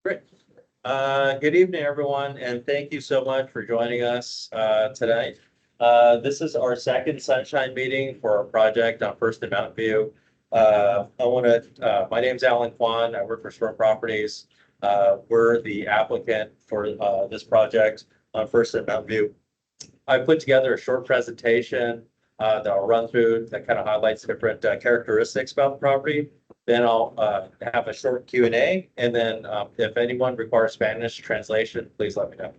Great. Good evening, everyone, and thank you so much for joining us tonight. This is our second sunshine meeting for our project on First and Mountain View. My name's Alan Kwan. I work for Storm Properties. We're the applicant for this project on First and Mountain View. I put together a short presentation that I'll run through that kind of highlights different characteristics about the property. Then I'll have a short Q&A, and then if anyone requires Spanish translation, please let me know.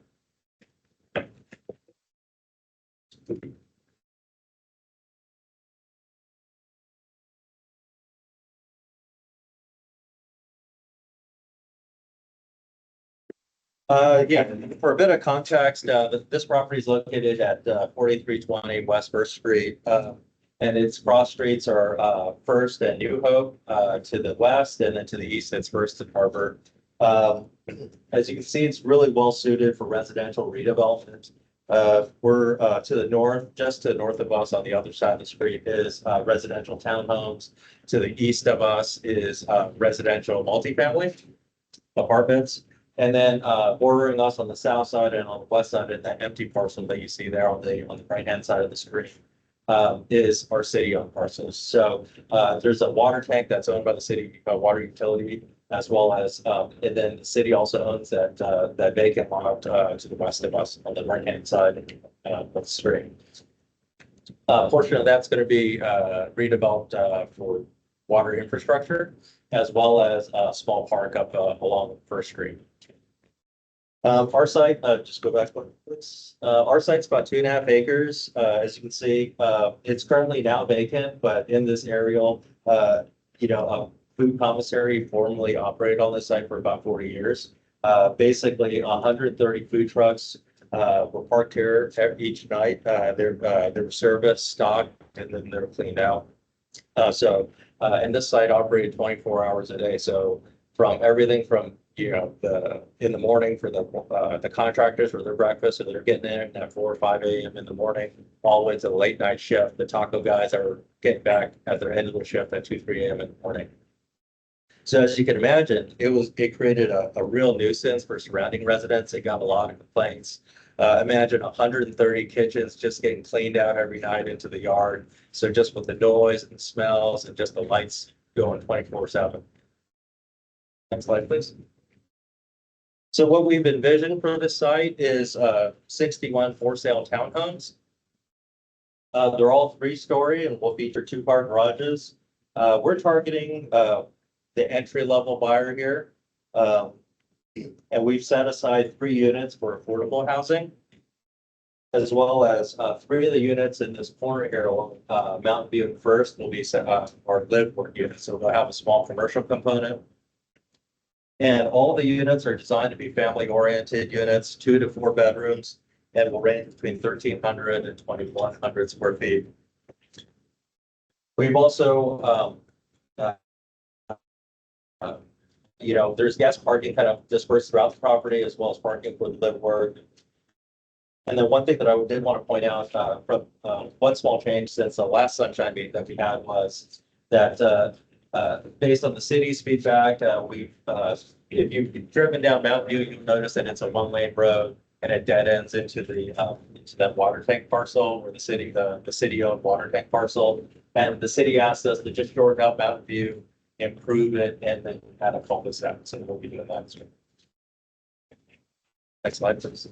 Yeah, for a bit of context, this property is located at 4320 West First Street. And its cross streets are First and New Hope to the west, and then to the east, it's First and Harbor. As you can see, it's really well suited for residential redevelopment. We're to the north, just to the north of us on the other side of the street is residential townhomes. To the east of us is residential multifamily apartments. And then bordering us on the south side and on the west side of that empty parcel that you see there on the right-hand side of the screen is our city-owned parcels. So there's a water tank that's owned by the city, water utility, as well as, and then the city also owns that vacant lot to the west of us on the right-hand side of the street. A portion of that's going to be redeveloped for water infrastructure, as well as a small park up along First Street. Our site, just go back one, please. Our site's about 2.5 acres. As you can see, it's currently now vacant, but in this aerial, a food commissary formerly operated on this site for about 40 years. Basically, 130 food trucks were parked here each night. They were serviced, stocked, and then they're cleaned out. And this site operated 24 hours a day. So from everything from in the morning for the contractors for their breakfast, so they're getting in at 4 or 5 a.m. in the morning, all the way to the late night shift. The taco guys are getting back at their end of the shift at 2, 3 a.m. in the morning. So as you can imagine, it created a real nuisance for surrounding residents. It got a lot of complaints. Imagine 130 kitchens just getting cleaned out every night into the yard. So just with the noise and the smells and just the lights going 24/7. Next slide, please. So what we've envisioned for this site is 61 for-sale townhomes. They're all 3-story and will feature 2-car garages. We're targeting the entry-level buyer here. And we've set aside 3 units for affordable housing, as well as 3 of the units in this corner here along Mountain View and First will be our live work units. So they'll have a small commercial component. And all the units are designed to be family-oriented units, 2 to 4 bedrooms, and will range between 1,300 and 2,100 square feet. We've also, there's guest parking kind of dispersed throughout the property, as well as parking for the live work. And then one thing that I did want to point out from one small change since the last sunshine meeting that we had was that based on the city's feedback, if you've driven down Mountain View, you'll notice that it's a 1-lane road and it dead ends into that water tank parcel, where the city owned water tank parcel. And the city asked us to just shorten out Mountain View, improve it, and then add a cul-de-sac. So we'll be doing that. Next slide, please.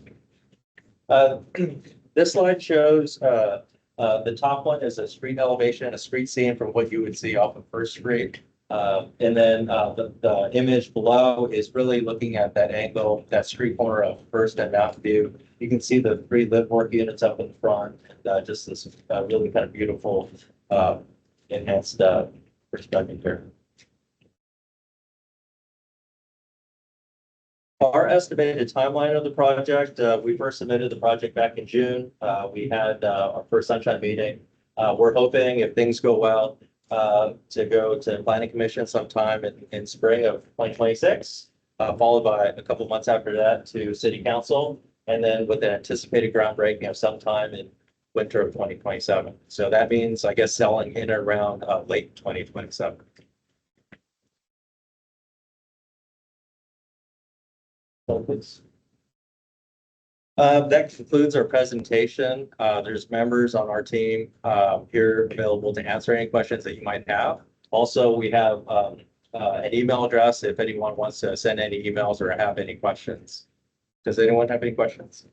This slide shows the top one is a street elevation, a street scene from what you would see off of First Street. And then the image below is really looking at that angle, that street corner of First and Mountain View. You can see the 3 live work units up in front, and just this really kind of beautiful enhanced perspective here. Our estimated timeline of the project, we first submitted the project back in June. We had our first sunshine meeting. We're hoping, if things go well, to go to Planning Commission sometime in spring of 2026, followed by a couple months after that to City Council, and then with an anticipated groundbreaking of sometime in winter of 2027. So that means, I guess, selling in or around late 2027. Please. That concludes our presentation. There's members on our team here available to answer any questions that you might have. Also, we have an email address if anyone wants to send any emails or have any questions. Does anyone have any questions?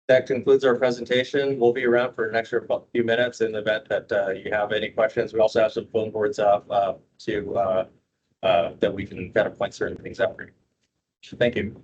That concludes our presentation. We'll be around for an extra few minutes in the event that you have any questions. We also have some phone boards up that we can kind of point certain things out for you. Thank you.